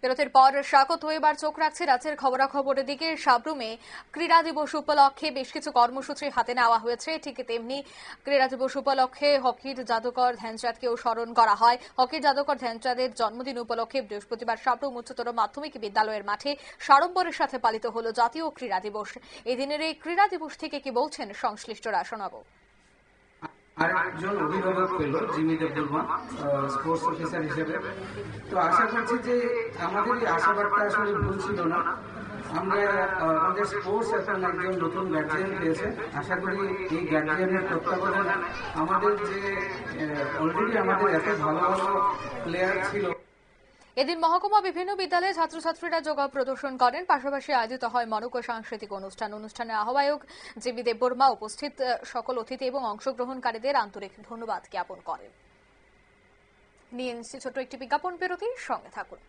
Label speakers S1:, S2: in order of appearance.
S1: বিরতির পর স্বাগত। এবার চোখ রাখছে রাজ্যের খবরাখবরের দিকে। সাবরুমে ক্রীড়া দিবস উপলক্ষে বেশ কিছু কর্মসূচি হাতে নেওয়া হয়েছে। ঠিক তেমনি ক্রীড়া দিবস উপলক্ষে হকির জাদুকর ধ্যানচাঁদকেও স্মরণ করা হয়। হকির জাদুকর ধ্যানচাঁদের জন্মদিন উপলক্ষে বৃহস্পতিবার সাবরুম উচ্চতর মাধ্যমিক বিদ্যালয়ের মাঠে সাড়ম্বরের সাথে পালিত হল জাতীয় ক্রীড়া দিবস। এদিনের এই ক্রীড়া দিবস থেকে কি বলছেন সংশ্লিষ্টরা, শোনাবো।
S2: আরেকজন অভিভাবক পেল জিমি দেববর্মা স্পোর্টস অফিসার হিসেবে। তো আশা করছি যে আমাদের এই আশাবাদটা আসলে ভুল ছিল না। আমরা আমাদের স্পোর্টস এখন একজন নতুন গার্জিয়ান পেয়েছে। আশা করি এই গার্জিয়ানের তত্ত্বাবধানে আমাদের যে অলরেডি আমাদের এত ভালো ভালো প্লেয়ার ছিল।
S1: এদিন মহকুমা বিভিন্ন বিদ্যালয়ে ছাত্রছাত্রীরা যোগা প্রদর্শন করেন। পাশাপাশি আয়োজিত হয় মনোজ্ঞ সাংস্কৃতিক অনুষ্ঠানের আহ্বায়ক জিবি দেববর্মা উপস্থিত সকল অতিথি এবং অংশগ্রহণকারীদের আন্তরিক ধন্যবাদ জ্ঞাপন করেন। নিয়ে ছোট্ট একটি বিজ্ঞাপন বিরতি, সঙ্গে থাকুন।